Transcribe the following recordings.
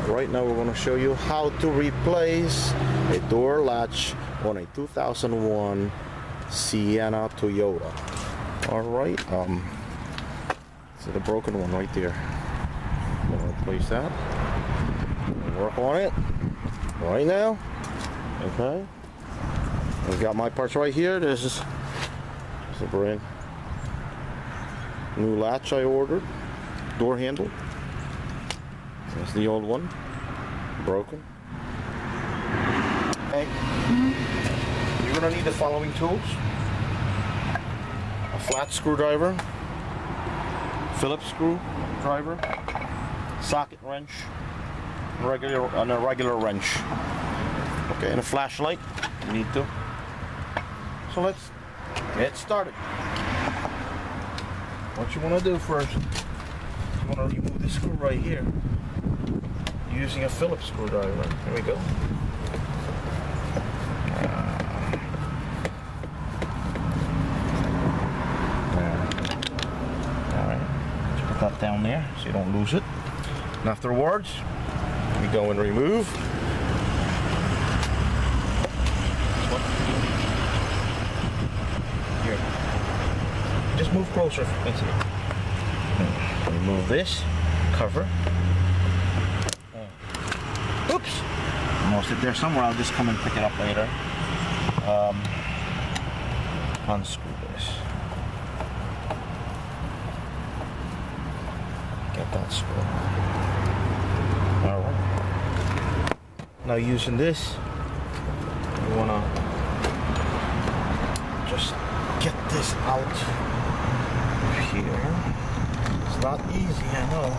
Right now we're going to show you how to replace a door latch on a 2001 Sienna Toyota. Alright, see the broken one right there. I'm going to replace that. Work on it right now. Okay. I've got my parts right here. This is a brand new latch I ordered. Door handle. That's the old one. Broken. Okay. You're going to need the following tools. A flat screwdriver. Phillips screwdriver. Socket wrench. And a regular wrench. Okay, and a flashlight. You need to. So let's get started. What you want to do first, you want to remove this screw right here using a Phillips screwdriver. Here we go. Alright, put that down there so you don't lose it. And afterwards, we go and remove. Here. Just move closer. That's it. Remove this cover. Oops! Lost it there somewhere. I'll just come and pick it up later. Unscrew this. Get that screw. Alright. Now using this, you wanna just get this out here. It's not easy, I know.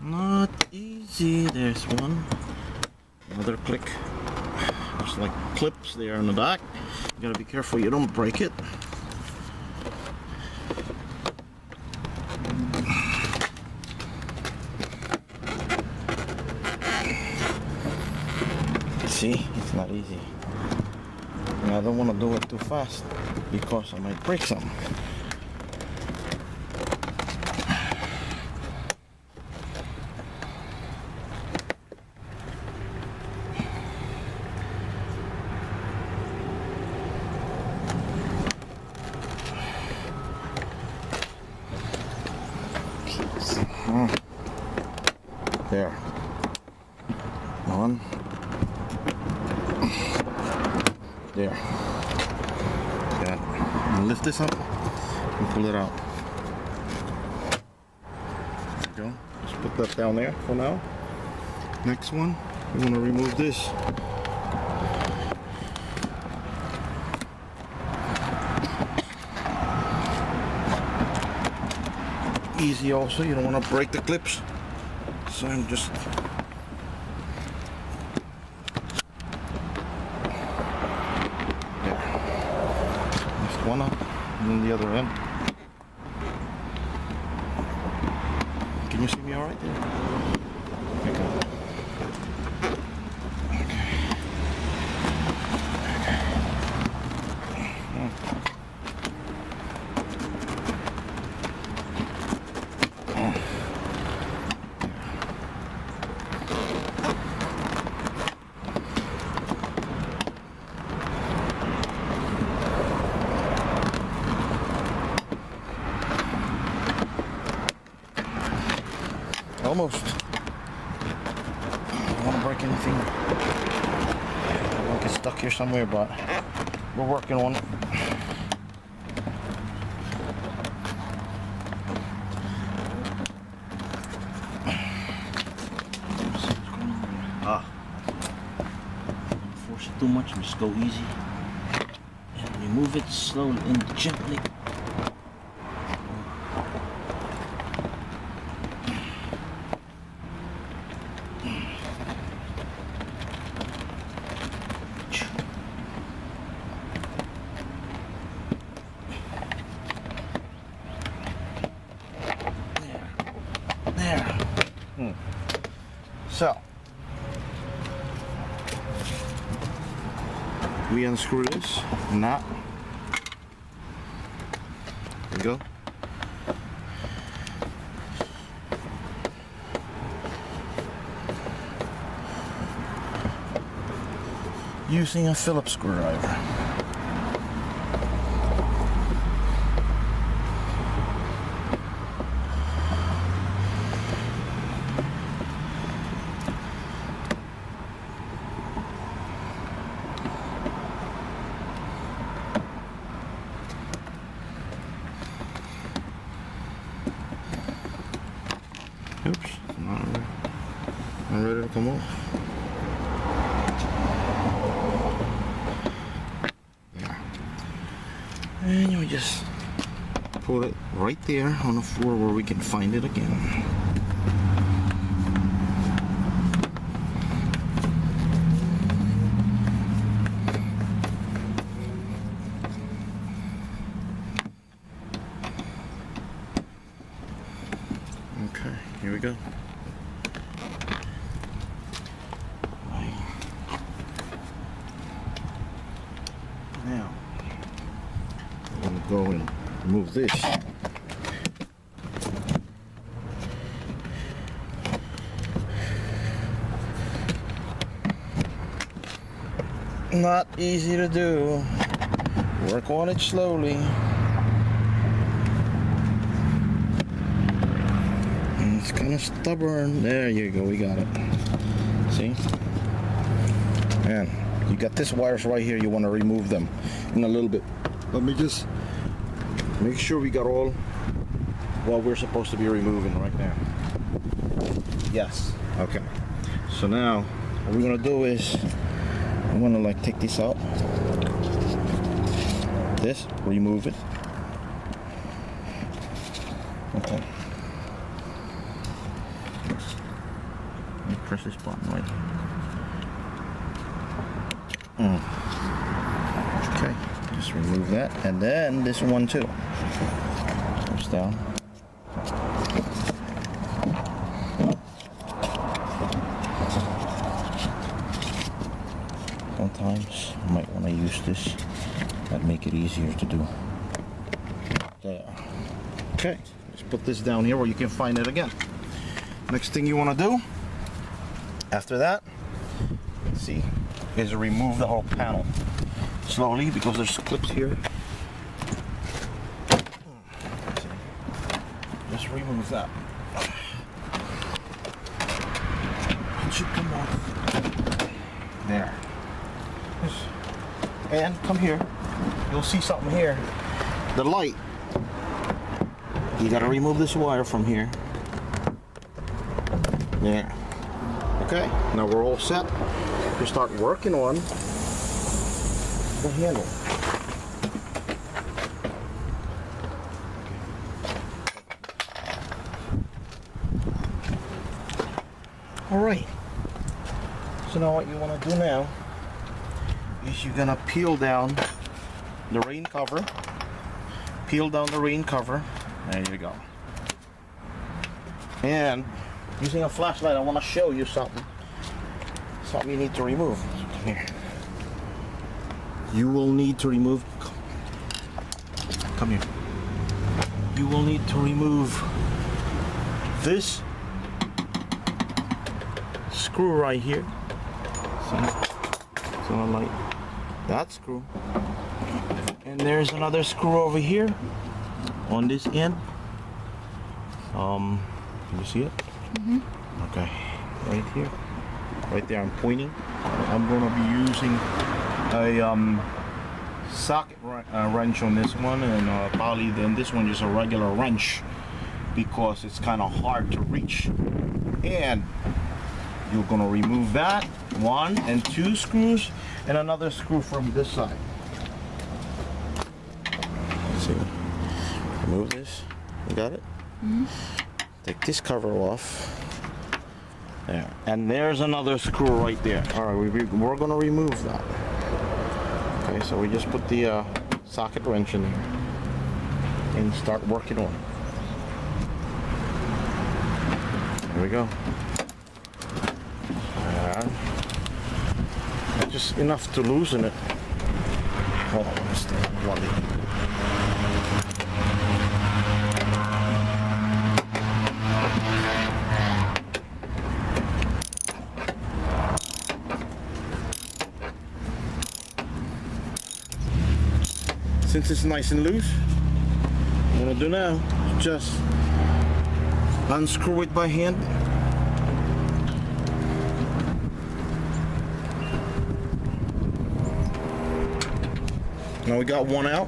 Not easy. There's one. Another click. There's like clips there in the back. You gotta be careful you don't break it. See, it's not easy. And I don't want to do it too fast because I might break something. There. One. There. Got it. I'm gonna lift this up and pull it out. There you go. Just put that down there for now. Next one, we want to remove this. Easy also, you don't want to break the clips. So I'm just one up and then the other end. Can you see me all right there? Okay. Almost. I don't want to break anything. I won't get stuck here somewhere, but we're working on it. Don't force it too much and just go easy. And remove it slowly and gently. So we unscrew this knot. There we go. Using a Phillips screwdriver. Oops, not ready to come off. And you just put it right there on the floor where we can find it again. Okay, here we go. Now, I'm going to go and remove this. Not easy to do. Work on it slowly. And it's kind of stubborn. There you go, we got it. See? And you got this wires right here. You want to remove them in a little bit. Let me just make sure we got all what we're supposed to be removing right now. Yes. Okay. So now what we're gonna do is I'm gonna like take this out. This, remove it. Okay. Let me press this button right here. Okay. Just remove that, and then this one too. Goes down. Sometimes you might want to use this. That'd make it easier to do. There. Okay, let's put this down here where you can find it again. Next thing you want to do after that, see, is remove the whole panel. Slowly, because there's clips here. Just remove that. It should come off. There. And come here. You'll see something here. The light. You gotta remove this wire from here. There. Okay, now we're all set to start working on the handle. All right. So now what you want to do now is you're gonna peel down the rain cover. Peel down the rain cover. There you go. And using a flashlight, I want to show you something. Something you need to remove. Come here. You will need to remove. Come here. You will need to remove this screw right here. See? It's on the light. That screw. And there's another screw over here on this end. Can you see it? Mm-hmm. Okay. Right here. Right there. I'm pointing. I'm going to be using a socket wrench on this one, and probably then this one is a regular wrench because it's kind of hard to reach. And you're going to remove that 1 and 2 screws and another screw from this side. Let's see. Remove this. You got it? Mm-hmm. Take this cover off. There. And there's another screw right there. All right, we're going to remove that. Okay, so we just put the socket wrench in there and start working on it. There we go. just enough to loosen it. Hold on, let's stay bloody. Since it's nice and loose, what I'm gonna do now is just unscrew it by hand. Now we got one out.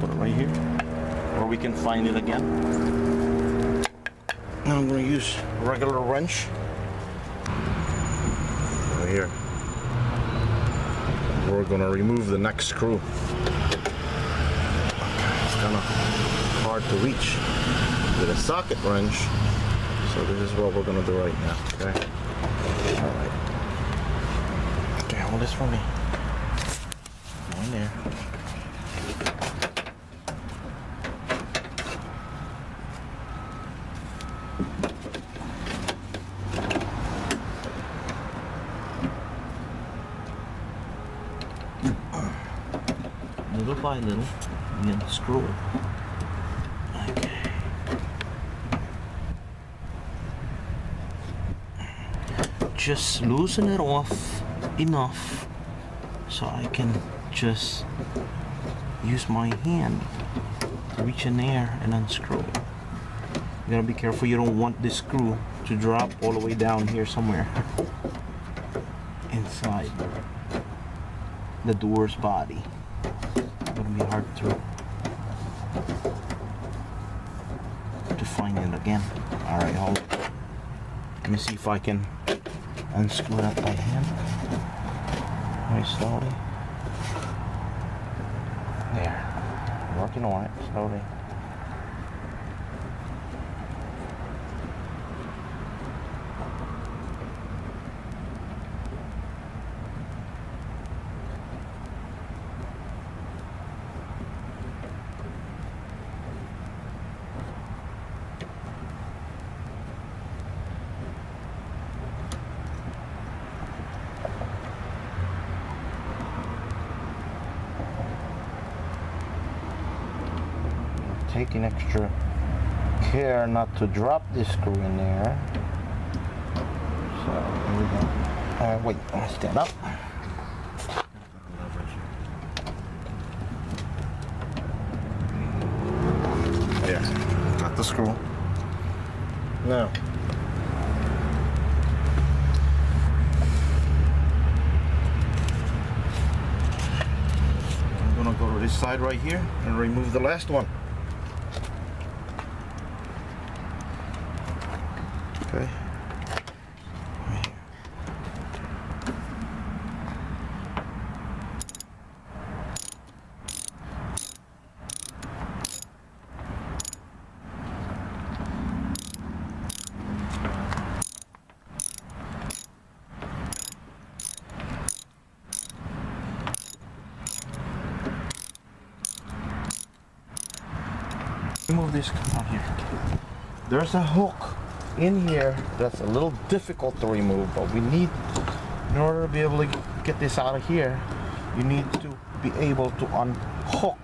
Put it right here, or we can find it again. Now I'm going to use a regular wrench. Right here. We're going to remove the next screw. It's kind of hard to reach with a socket wrench, so this is what we're going to do right now. Okay. All right. Okay, hold this for me. Go in there. Little by little, and then screw it. Okay. Just loosen it off enough so I can just use my hand to reach in there and unscrew it. You gotta be careful, you don't want this screw to drop all the way down here somewhere inside the door's body. It's gonna be hard to find it again. All right, hold on. Let me see if I can unscrew that by hand. Very slowly. There. Working on it slowly. Taking extra care not to drop this screw in there. So here we go. Wait, stand up. Yeah, got the screw. Now, I'm gonna go to this side right here and remove the last one. Okay. Right here. Remove this out here. There's a hook in here that's a little difficult to remove, but we need, in order to be able to get this out of here, you need to be able to unhook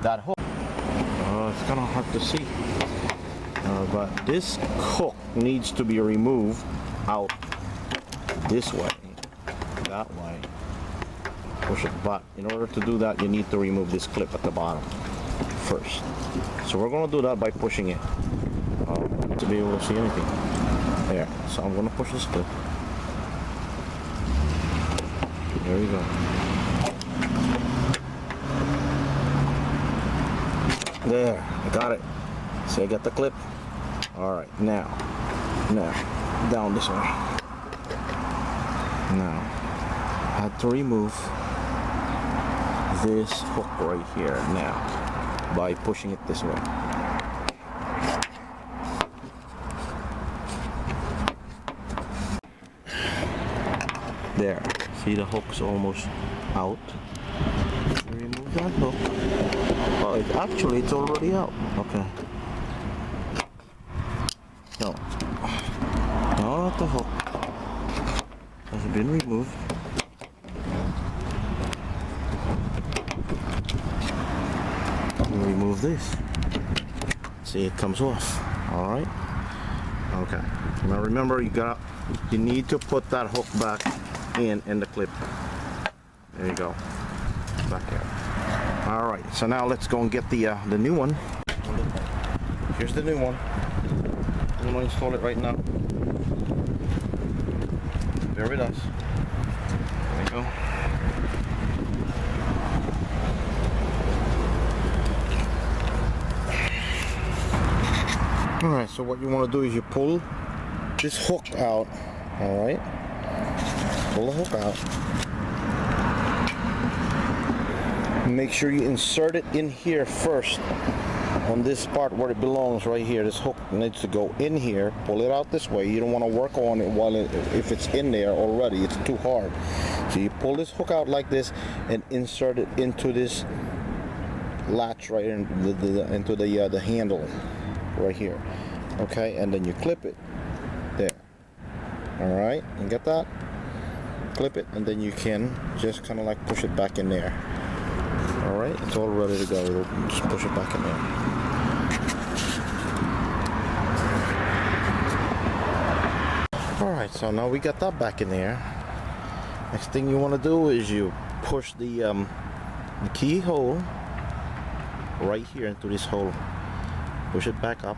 that hook. It's kind of hard to see, but this hook needs to be removed out this way, that way. Push it, but in order to do that, you need to remove this clip at the bottom first. So we're going to do that by pushing it. To be able to see anything. There. So I'm going to push this clip. There we go. There. I got it. See, I got the clip. Alright. Now. Down this way. Now. I had to remove this hook right here now by pushing it this way. There, see the hook's almost out. Remove that hook. Oh, it's already out. Okay. No, now that the hook has been removed, this. See, it comes off. All right. Okay. Now remember, you need to put that hook back in the clip. There you go. Back in. All right. So now let's go and get the new one. Here's the new one. I'm gonna install it right now. There it is. There we go. Alright, so what you want to do is you pull this hook out. Alright. Pull the hook out. Make sure you insert it in here first. On this part where it belongs, right here. This hook needs to go in here. Pull it out this way. You don't want to work on it if it's in there already. It's too hard. So you pull this hook out like this and insert it into this latch right into the handle right here. Okay, and then you clip it there. All right, you get that? Clip it, and then you can just kind of like push it back in there. All right, it's all ready to go. Just push it back in there. Alright, so now we got that back in there. Next thing you want to do is you push the keyhole right here into this hole. Push it back up.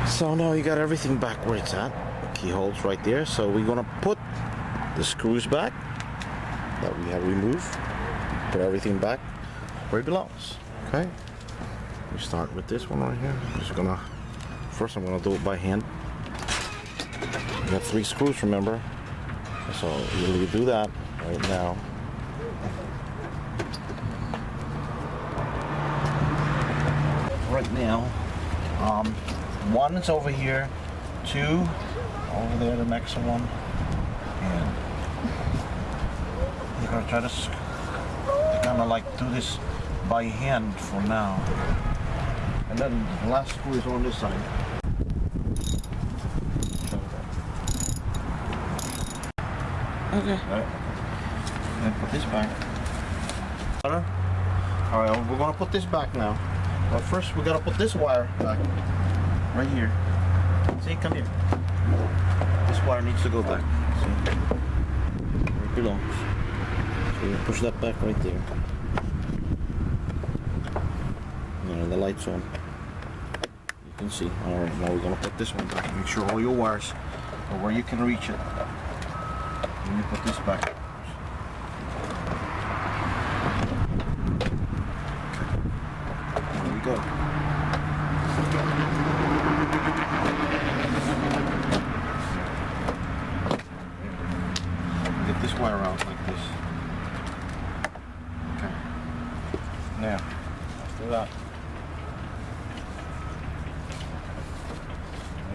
So now you got everything back where it's at. The keyhole's right there. So we're going to put the screws back that we have removed. Put everything back where it belongs. Okay? We start with this one right here. First I'm gonna do it by hand. We got 3 screws, remember? So you do that right now. Right now, 1 is over here, 2 over there, the next one, and you're gonna try to kind of like do this by hand for now. And then the last screw is on this side. Okay. Right. And put this back. Alright, we're gonna put this back now. But first we gotta put this wire back. Right here. See, come here. This wire needs to go back. See? Where it belongs. So you push that back right there. And the light's on. You can see. Alright, now we're gonna put this one back. Make sure all your wires are where you can reach it. Then you put this back. There we go. Get this wire out like this. Okay. Now, after that,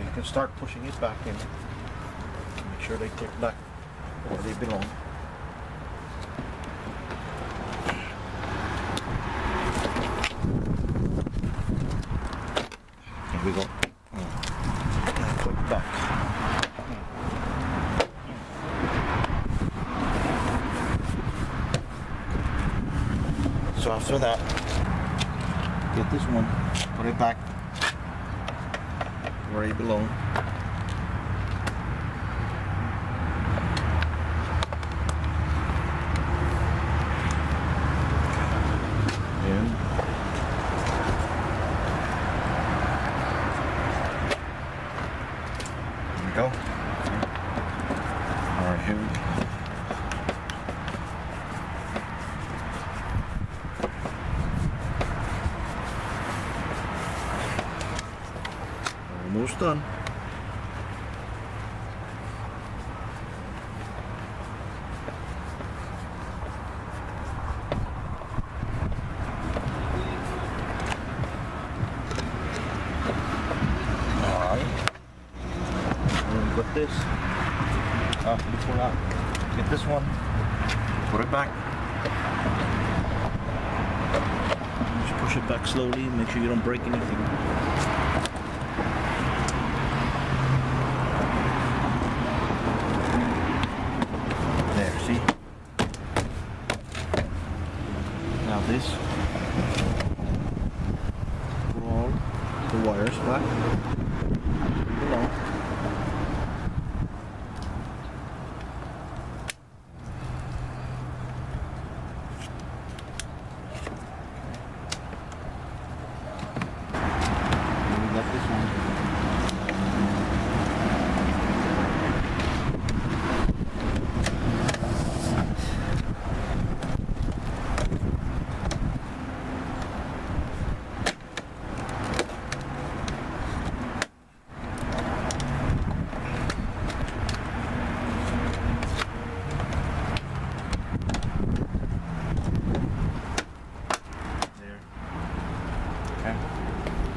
you can start pushing it back in. Make sure they get back where they belong. Here we go. Put it back. So after that, get this one, put it back where it belongs. Go. Alright, here we go. Almost done. Put this before that. Get this one, put it back. Just push it back slowly, make sure you don't break anything. There, see? the wires back below. And we got this one. Okay.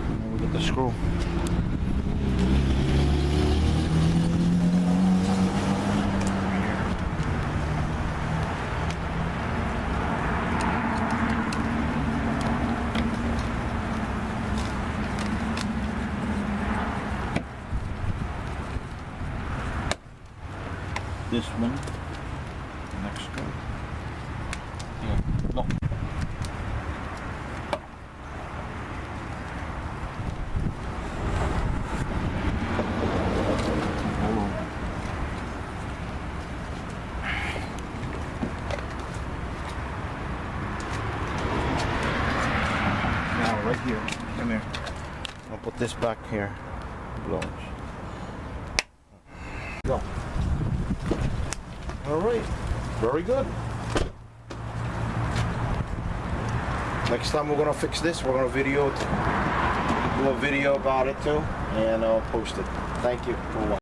And we get the screw. This one. Next one. Yeah. No. Now right here, come here. I'll put this back here. Blows. Go. All right, very good. Next time we're gonna fix this. We're gonna do a video about it too, and I'll post it. Thank you for watching.